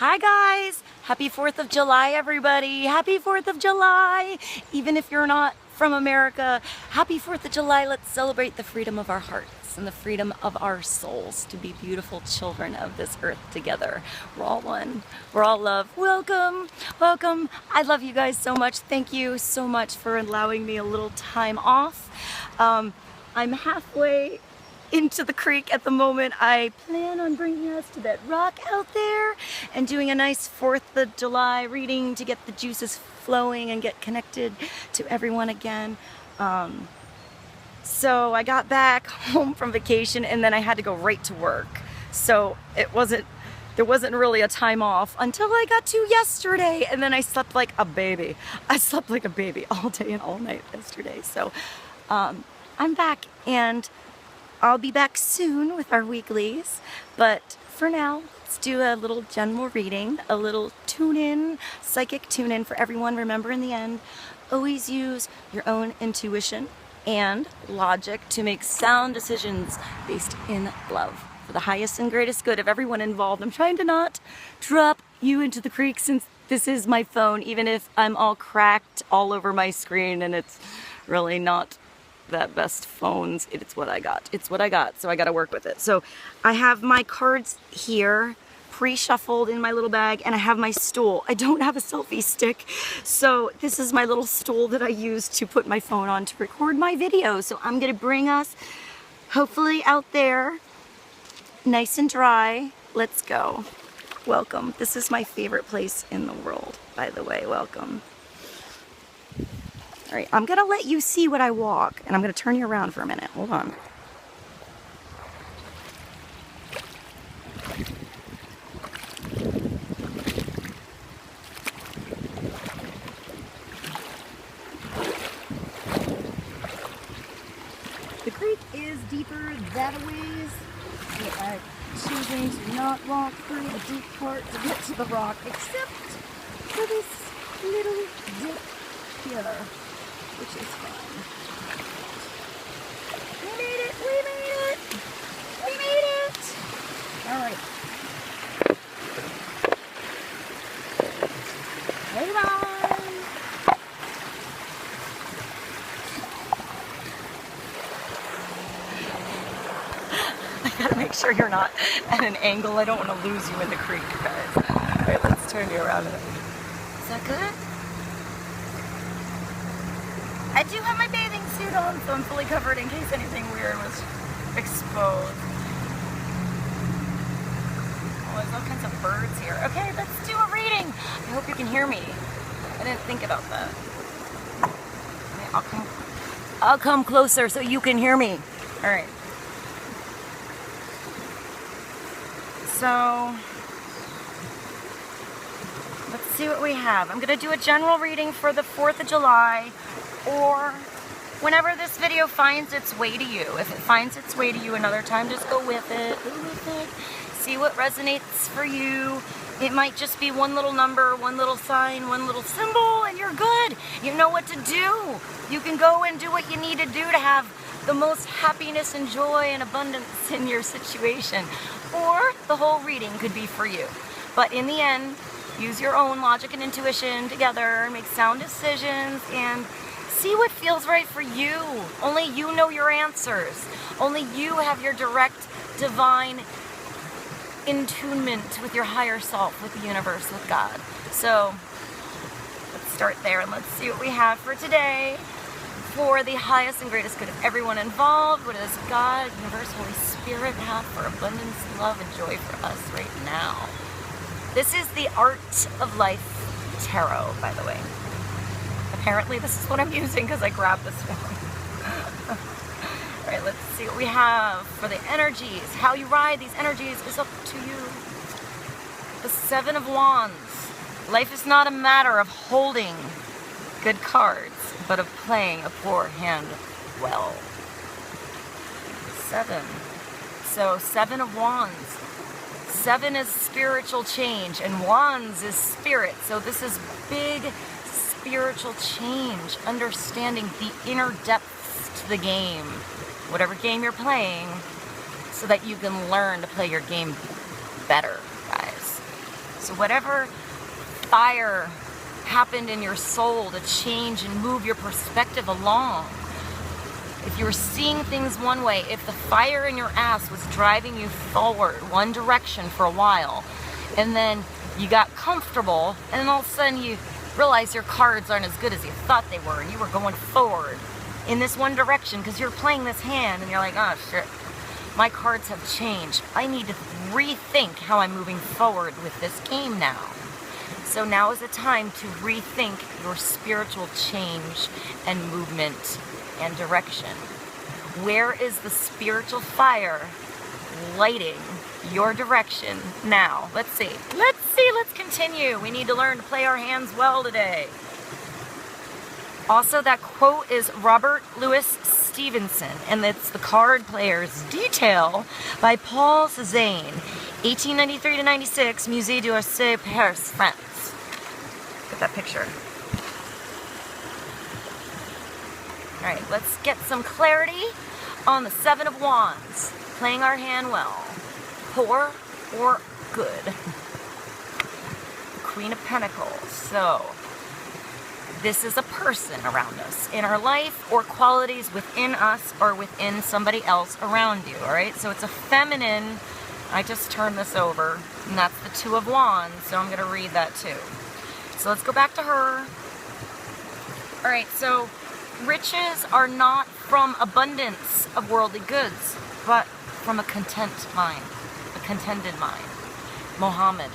Hi guys! Happy 4th of July, everybody! Happy 4th of July! Even if you're not from America, happy 4th of July. Let's celebrate the freedom of our hearts and the freedom of our souls to be beautiful children of this earth together. We're all one. We're all love. Welcome! Welcome! I love you guys so much. Thank you so much for allowing me a little time off. I'm halfway into the creek at the moment. I plan on bringing us to that rock out there and doing a nice 4th of July reading to get the juices flowing and get connected to everyone again. So I got back home from vacation and then I had to go right to work. So there wasn't really a time off until I got to yesterday, and then I slept like a baby. I slept like a baby all day and all night yesterday. So I'm back, and I'll be back soon with our weeklies, but for now, let's do a little general reading, a little tune-in, psychic tune-in for everyone. Remember, in the end, always use your own intuition and logic to make sound decisions based in love for the highest and greatest good of everyone involved. I'm trying to not drop you into the creek since this is my phone, even if I'm all cracked all over my screen and it's really not that best phones. It's what I got. It's what I got, so I gotta work with it. So I have my cards here pre-shuffled in my little bag, and I have my stool. I don't have a selfie stick, so this is my little stool that I use to put my phone on to record my videos. So I'm gonna bring us hopefully out there nice and dry. Let's go. Welcome. This is my favorite place in the world, by the way. Welcome. All right, I'm gonna let you see what I walk, and I'm gonna turn you around for a minute. Hold on. The creek is deeper that a ways. So I'm choosing to not walk through the deep part to get to the rock, except for this little dip here, which is fun. We made it! We made it! We made it! Alright. Hold on! I gotta make sure you're not at an angle. I don't want to lose you in the creek, guys. Alright, let's turn you around. Is that good? I do have my bathing suit on, so I'm fully covered in case anything weird was exposed. Oh, there's all kinds of birds here. Okay, let's do a reading. I hope you can hear me. I didn't think about that. Okay, I'll come closer so you can hear me. All right. So let's see what we have. I'm going to do a general reading for the 4th of July, or whenever this video finds its way to you. If it finds its way to you another time, just go with it. Go with it. See what resonates for you. It might just be one little number, one little sign, one little symbol, and you're good. You know what to do. You can go and do what you need to do to have the most happiness and joy and abundance in your situation. Or the whole reading could be for you. But in the end, use your own logic and intuition together, make sound decisions, and see what feels right for you. Only you know your answers. Only you have your direct divine attunement with your higher self, with the universe, with God. So let's start there and let's see what we have for today. For the highest and greatest good of everyone involved, what does God, universe, Holy Spirit have for abundance, love, and joy for us right now? This is the Art of Life Tarot, by the way. Apparently this is what I'm using because I grabbed this one. Alright, let's see what we have for the energies. How you ride these energies is up to you. The 7 of Wands. Life is not a matter of holding good cards, but of playing a poor hand well. 7. So 7 of Wands. 7 is spiritual change, and Wands is spirit. So this is big spiritual change, understanding the inner depths to the game, whatever game you're playing, so that you can learn to play your game better, guys. So whatever fire happened in your soul to change and move your perspective along, if you were seeing things one way, if the fire in your ass was driving you forward one direction for a while, and then you got comfortable, and then all of a sudden you realize your cards aren't as good as you thought they were, and you were going forward in this one direction because you're playing this hand, and you're like, oh shit, my cards have changed. I need to rethink how I'm moving forward with this game now. So now is the time to rethink your spiritual change and movement and direction. Where is the spiritual fire lighting your direction now? Let's see. Let's continue. We need to learn to play our hands well today. Also, that quote is Robert Louis Stevenson, and it's The Card Player's Detail by Paul Cézanne, 1893 to 96, Musée d'Orsay, Paris, France. Get that picture. Alright, let's get some clarity on the Seven of Wands. Playing our hand well. Poor or good? The Queen of Pentacles. So, this is a person around us in our life, or qualities within us or within somebody else around you, alright? So it's a feminine, I just turned this over, and that's the Two of Wands, so I'm going to read that too. So let's go back to her. Alright, so riches are not from abundance of worldly goods, but from a content mind, a contented mind. Mohammed.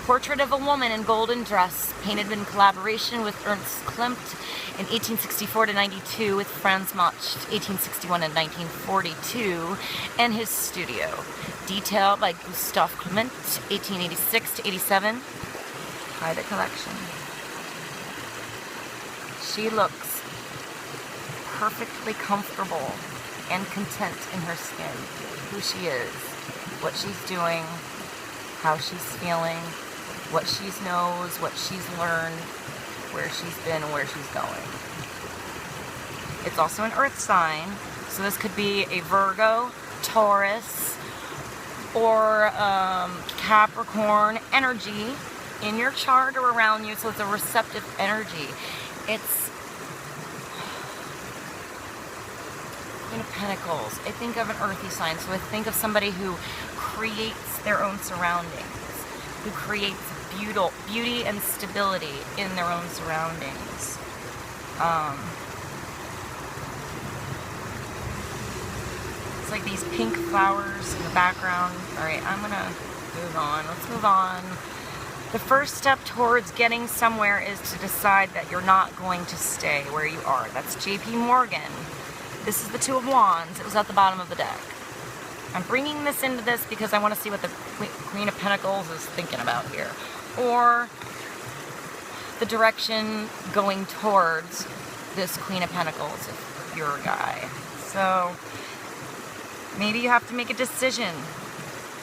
Portrait of a woman in golden dress, painted in collaboration with Ernst Klimt in 1864 to 92, with Franz Macht, 1861 and 1942, and his studio. Detail by Gustav Klimt, 1886 to 87. Private collection. She looks perfectly comfortable and content in her skin. Who she is, what she's doing, how she's feeling, what she knows, what she's learned, where she's been, and where she's going. It's also an earth sign, so this could be a Virgo, Taurus, or Capricorn energy in your chart or around you, so it's a receptive energy. It's Queen of Pentacles. I think of an earthy sign, so I think of somebody who creates their own surroundings, who creates beauty and stability in their own surroundings. It's like these pink flowers in the background. Alright, I'm gonna move on. Let's move on. The first step towards getting somewhere is to decide that you're not going to stay where you are. That's JP Morgan. This is the Two of Wands. It was at the bottom of the deck. I'm bringing this into this because I want to see what the Queen of Pentacles is thinking about here. Or the direction going towards this Queen of Pentacles if you're a guy. So maybe you have to make a decision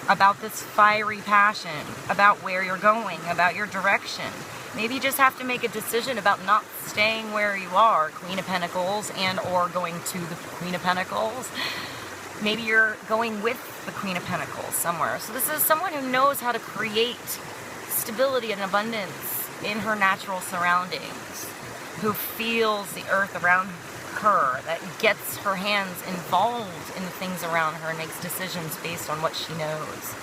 about this fiery passion, about where you're going, about your direction. Maybe you just have to make a decision about not staying where you are, Queen of Pentacles, and or going to the Queen of Pentacles. Maybe you're going with the Queen of Pentacles somewhere. So this is someone who knows how to create stability and abundance in her natural surroundings, who feels the earth around her, that gets her hands involved in the things around her and makes decisions based on what she knows,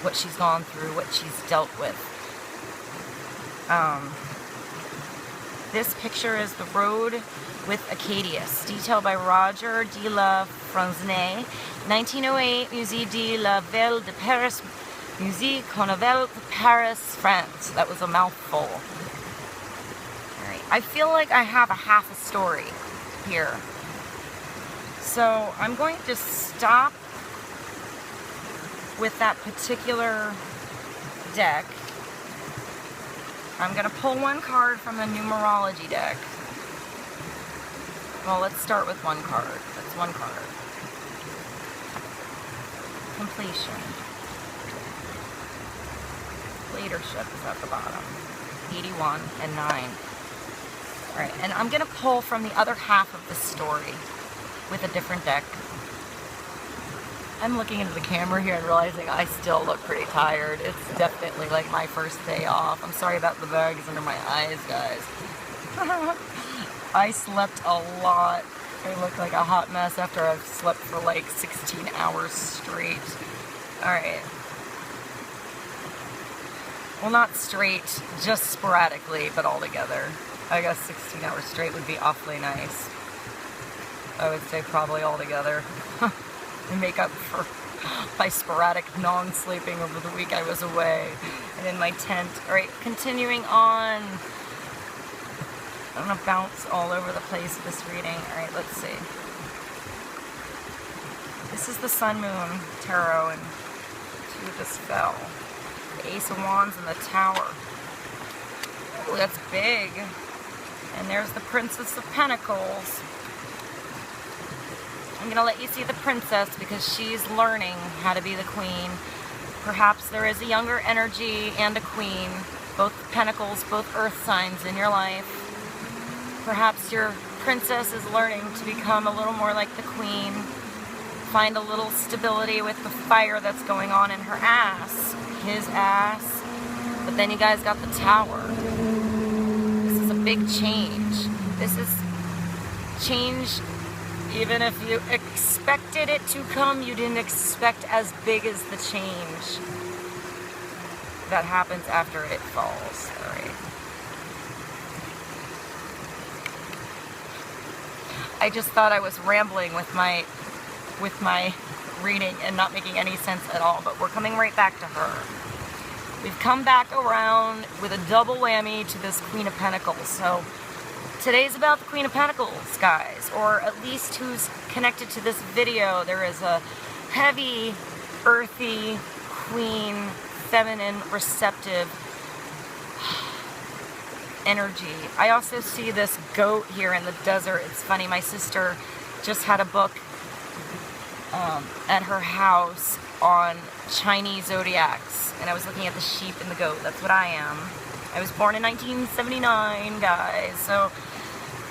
what she's gone through, what she's dealt with. This picture is The Road with Acadius, detailed by Roger de la Fresnaye, 1908, Musée de la Ville de Paris, Musée Carnaval de Paris, France. That was a mouthful. Alright, I feel like I have a half a story here. So I'm going to stop with that particular deck. I'm going to pull one card from the numerology deck. Well, let's start with one card. That's one card. Completion. Leadership is at the bottom. 81 and 9. Alright, and I'm going to pull from the other half of the story with a different deck. I'm looking into the camera here and realizing I still look pretty tired. It's definitely like my first day off. I'm sorry about the bags under my eyes, guys. I slept a lot. I look like a hot mess after I've slept for like 16 hours straight. Alright. Well, not straight, just sporadically, but all together. I guess 16 hours straight would be awfully nice. I would say probably all together. And make up for my sporadic non-sleeping over the week I was away and in my tent. Alright, continuing on. I'm gonna bounce all over the place with this reading. Alright, let's see. This is the Sun Moon Tarot and two of this spell. The Ace of Wands and the Tower. Oh, that's big. And there's the Princess of Pentacles. I'm going to let you see the princess because she's learning how to be the queen. Perhaps there is a younger energy and a queen, both pentacles, both earth signs in your life. Perhaps your princess is learning to become a little more like the queen, find a little stability with the fire that's going on in her ass, his ass. But then you guys got the Tower. This is a big change. This is change. Even if you expected it to come, you didn't expect as big as the change that happens after it falls. All right. I just thought I was rambling with my reading and not making any sense at all, but we're coming right back to her. We've come back around with a double whammy to this Queen of Pentacles. So today's about the Queen of Pentacles, guys, or at least who's connected to this video. There is a heavy, earthy, queen, feminine, receptive energy. I also see this goat here in the desert. It's funny, my sister just had a book at her house on Chinese zodiacs, and I was looking at the sheep and the goat. That's what I am. I was born in 1979, guys, so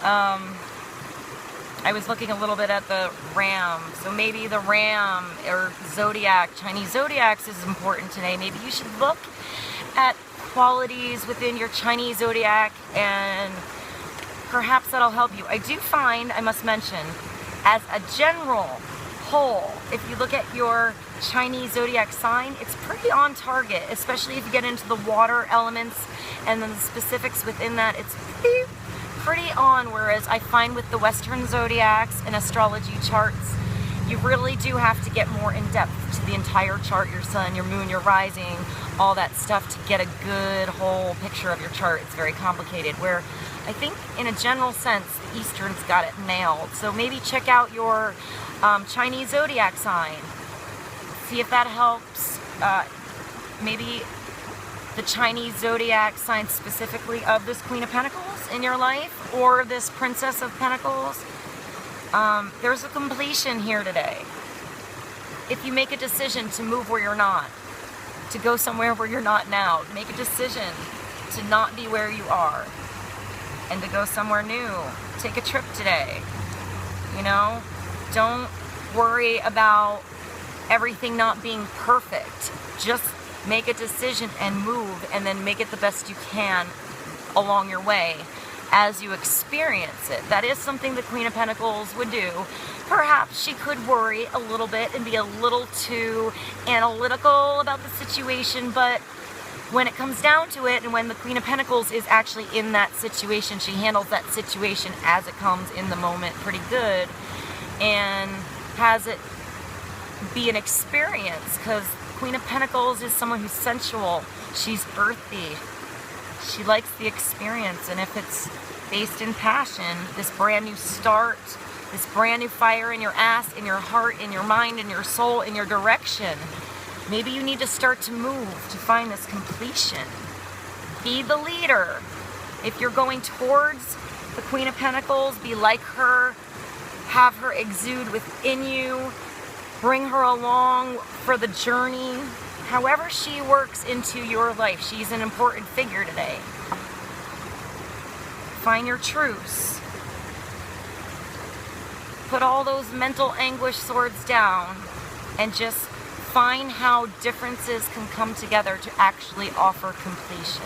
I was looking a little bit at the ram, so maybe the ram or zodiac, Chinese zodiacs is important today. Maybe you should look at qualities within your Chinese zodiac and perhaps that'll help you. I do find, I must mention, as a general whole, if you look at your Chinese zodiac sign, it's pretty on target, especially if you get into the water elements and then the specifics within that. It's pretty on, whereas I find with the Western zodiacs and astrology charts, you really do have to get more in depth to the entire chart, your sun, your moon, your rising, all that stuff to get a good whole picture of your chart. It's very complicated, where I think in a general sense, the Eastern's got it nailed. So maybe check out your Chinese zodiac sign. See if that helps. Maybe the Chinese zodiac sign specifically of this Queen of Pentacles in your life, or this Princess of Pentacles. There's a completion here today. If you make a decision to move where you're not, to go somewhere where you're not now, make a decision to not be where you are and to go somewhere new. Take a trip today. You know, don't worry about everything not being perfect. Just make a decision and move, and then make it the best you can along your way as you experience it. That is something the Queen of Pentacles would do. Perhaps she could worry a little bit and be a little too analytical about the situation, but when it comes down to it, and when the Queen of Pentacles is actually in that situation, she handles that situation as it comes in the moment pretty good, and has it be an experience, because Queen of Pentacles is someone who's sensual. She's earthy. She likes the experience, and if it's based in passion, this brand new start, this brand new fire in your ass, in your heart, in your mind, in your soul, in your direction, maybe you need to start to move to find this completion. Be the leader. If you're going towards the Queen of Pentacles, be like her, have her exude within you, bring her along for the journey. However she works into your life, she's an important figure today. Find your truths. Put all those mental anguish swords down and just find how differences can come together to actually offer completion.